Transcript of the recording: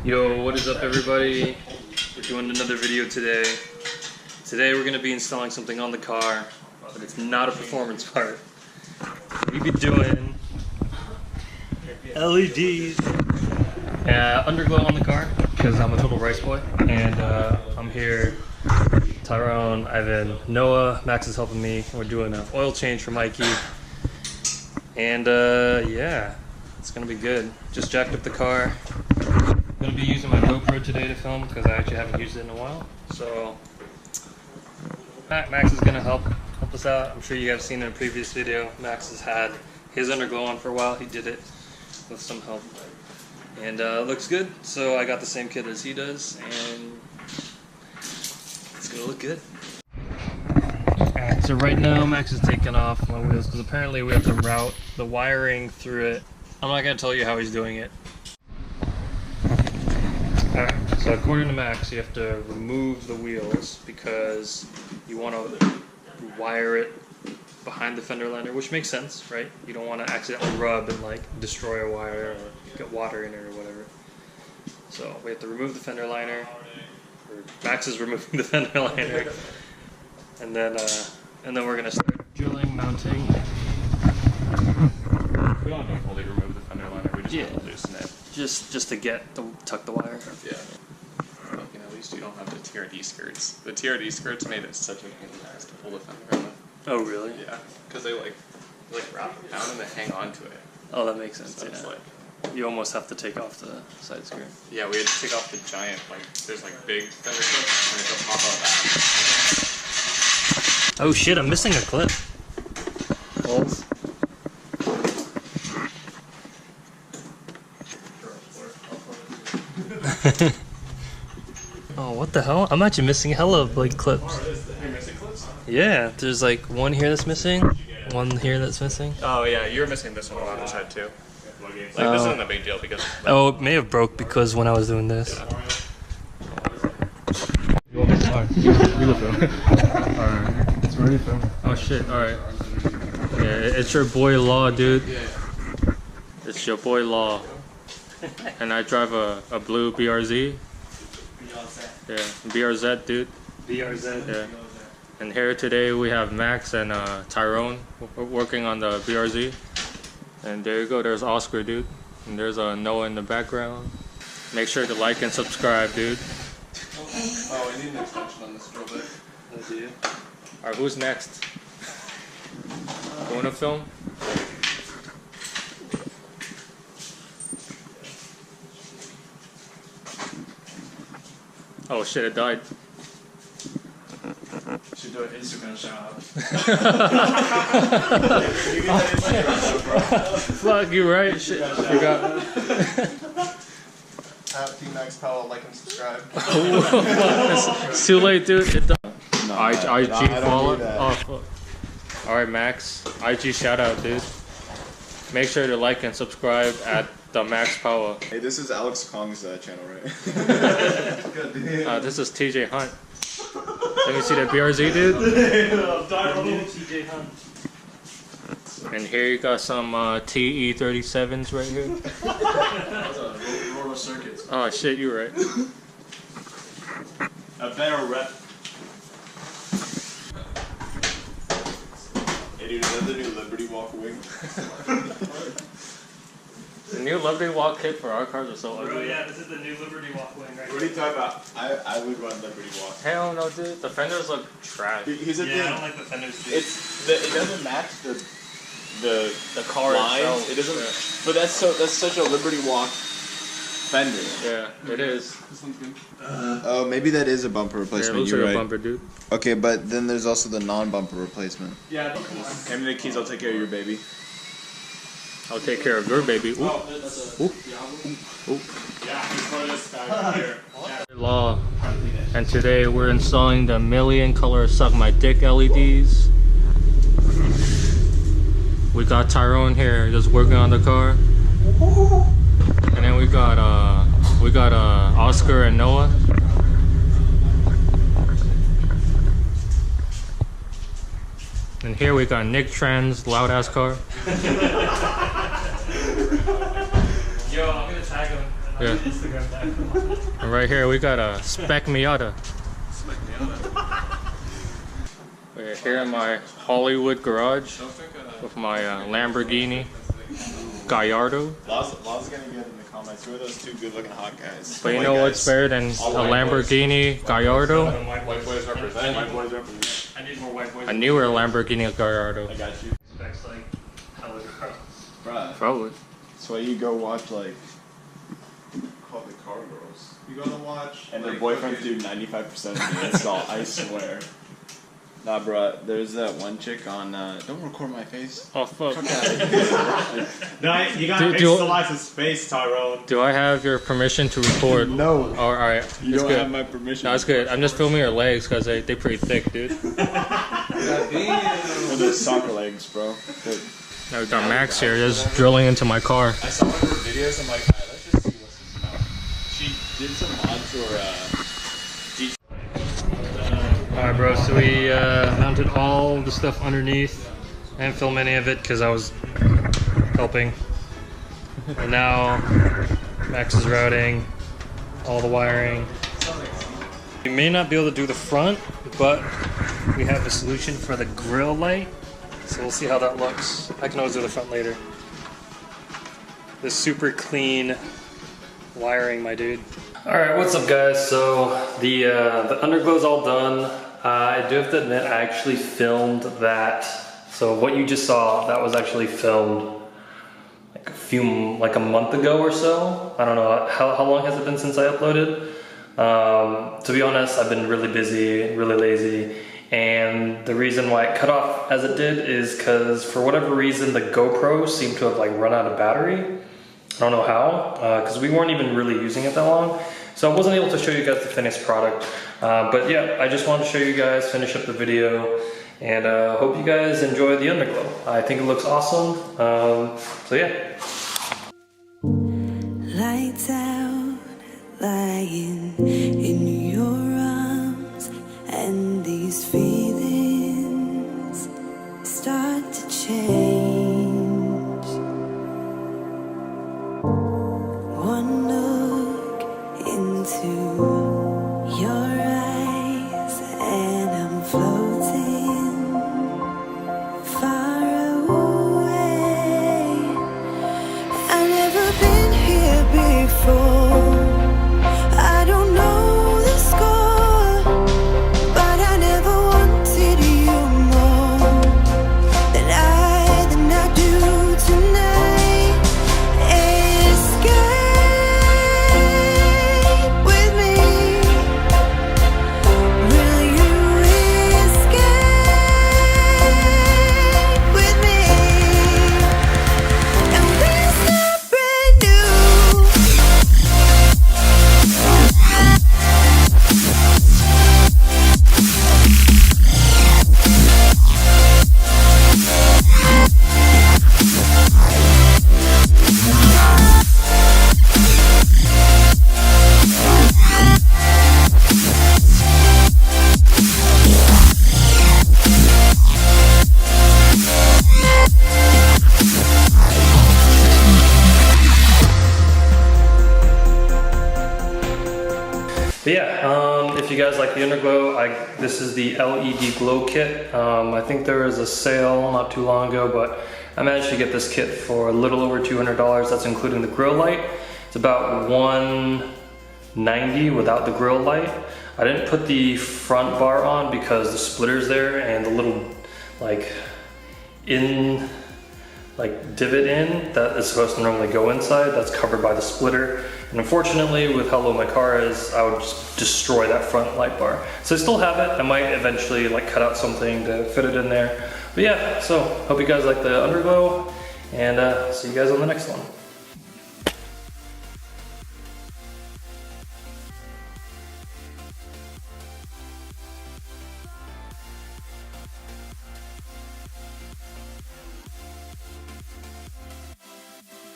Yo, what is up everybody? We're doing another video today. Today we're going to be installing something on the car, but it's not a performance part. We'll be doing LEDs. Underglow on the car, because I'm a total rice boy. And I'm here, Tyrone, Ivan, Noah, Max is helping me. We're doing an oil change for Mikey. And yeah, it's going to be good. Just jacked up the car. I'm going to be using my GoPro today to film because I actually haven't used it in a while. So Max is going to help us out. I'm sure you guys have seen in a previous video, Max has had his underglow on for a while. He did it with some help. And it looks good. So I got the same kit as he does, and it's going to look good. Alright, so right now Max is taking off my wheels because apparently we have to route the wiring through it. I'm not going to tell you how he's doing it. Alright, so according to Max, you have to remove the wheels because you want to wire it behind the fender liner, which makes sense, right? You don't want to accidentally rub and like destroy a wire or get water in it or whatever. So we have to remove the fender liner, or Max is removing the fender liner, and then we're gonna start drilling, mounting. We don't have to fully remove the fender liner. We just have to loosen it. Just to tuck the wire. Yeah. And at least you don't have the TRD skirts. The TRD skirts made it such a pain in the ass to pull the fender out. Oh really? Yeah, because they like wrap down and they hang onto it. Oh, that makes sense. So yeah. it's like, you almost have to take off the side skirt. yeah, we had to take off the giant, like, there's like big fender clips and it'll pop out back. Oh shit, I'm missing a clip. Balls. Oh, what the hell? I'm actually missing hella like clips. You're missing clips? Yeah, there's like one here that's missing, one here that's missing. Oh yeah, you're missing this one on the other side too. Like, this isn't a big deal because... Like, Oh, it may have broke because when I was doing this. yeah. Alright, it's ready filming. Oh shit, alright. Yeah, it's your boy Law, dude. It's your boy Law. And I drive a blue BRZ. Yeah, BRZ, dude. BRZ. Yeah. And here today we have Max and Tyrone working on the BRZ. And there you go, there's Oscar, dude. And there's Noah in the background. Make sure to like and subscribe, dude. Oh, I need an extension on this drill bit. That's you. Alright, who's next? You wanna film? Oh shit, it died. Should do an Instagram shout out. Fuck, you right? Shit, I forgot. Max Powell, like and subscribe. It's too late, dude. It died. IG I follow. don't do that. Oh fuck. Alright, Max. IG shout out, dude. Make sure to like and subscribe at the Max Powell. Hey, this is Alex Kong's channel, right? This is TJ Hunt. Let me see that BRZ, dude. TJ Hunt. And here you got some TE37s right here. Roller circuits. Oh shit, you right. A better rep. Hey dude, is that the new Liberty Walk wing? The new Liberty Walk kit for our cars are so ugly. Bro, yeah, this is the new Liberty Walk wing right What are you talking about? I would run Liberty Walk. Hell no, dude. The fenders look trash. Here's the Yeah, I thing. don't like the fenders too. It doesn't match the car lines. itself. It doesn't. Yeah. But that's such a Liberty Walk fender. Yeah, it is. This one's good. Oh, maybe that is a bumper Yeah, it replacement. looks You're like right. a bumper, dude. Okay, but then there's also the non-bumper replacement. Yeah, Hand me the keys. I'll take care of your baby. I'll take care of your baby. Ooh. that's a Ooh. Diablo. Yeah, he's part of this guy here. Law. And today we're installing the million color suck my dick LEDs. We got Tyrone here just working on the car. And then we got Oscar and Noah. And here we got Nick Tran's loud ass car. Yo, I'm gonna tag him. Yeah. And right here we got a Spec Miata. We're here in my Hollywood garage with my Lamborghini Gallardo. Law's gonna get in the comments. Who are those two good-looking hot guys? But you know what's better than a Lamborghini Gallardo? White boys represent. White boys represent. I need more white boys. A newer Lamborghini Gallardo. I got you. Specs like hella girl. Bruh. Probably. That's why you go watch like, Call the car girls. You gotta watch. and their like, boyfriends fucking- do 95% of the install. I swear. Nah, bruh. There's that one chick on. Don't record my face. Oh fuck. No, you gotta visualize his face, Tyrone. Do I have your permission to record? No. Oh, alright. You It's don't good. have my permission. No, it's good. I'm just filming your legs because they pretty thick, dude. Those are soccer legs, bro. They're- Now we got Max here just drilling into my car. I saw one of her videos. I'm like, alright, let's just see what's this about. She did some mods for Alright bro, so we mounted all the stuff underneath. I didn't film any of it because I was helping. And now Max is routing all the wiring. We may not be able to do the front, but we have a solution for the grill light. So we'll see how that looks. I can always do the front later. This super clean wiring, my dude. Alright, what's up guys? So the underglow's all done. I do have to admit I actually filmed that. So what you just saw, that was actually filmed like a month ago or so. I don't know, how long has it been since I uploaded? To be honest, I've been really busy, really lazy. And the reason why it cut off as it did is because for whatever reason the GoPro seemed to have like run out of battery. I don't know how, because we weren't even really using it that long. So I wasn't able to show you guys the finished product. But yeah, I just wanted to show you guys, finish up the video, and hope you guys enjoy the underglow. I think it looks awesome. So yeah. Lights out, lying in your arms, and these feelings start to change. One look into your eyes, and I'm floating far away. I've never been here before. I don't know the score, but I never wanted you more than I do tonight. Escape with me. Will you escape with me? And we start brand new. But yeah, if you guys like the underglow, this is the LED glow kit. I think there was a sale not too long ago, but I managed to get this kit for a little over $200. That's including the grill light. It's about $190 without the grill light. I didn't put the front bar on because the splitter's there and the little divot in that is supposed to normally go inside, that's covered by the splitter. And unfortunately, with how low my car is, I would just destroy that front light bar. So I still have it. I might eventually cut out something to fit it in there. But yeah, so hope you guys like the underglow, and see you guys on the next one.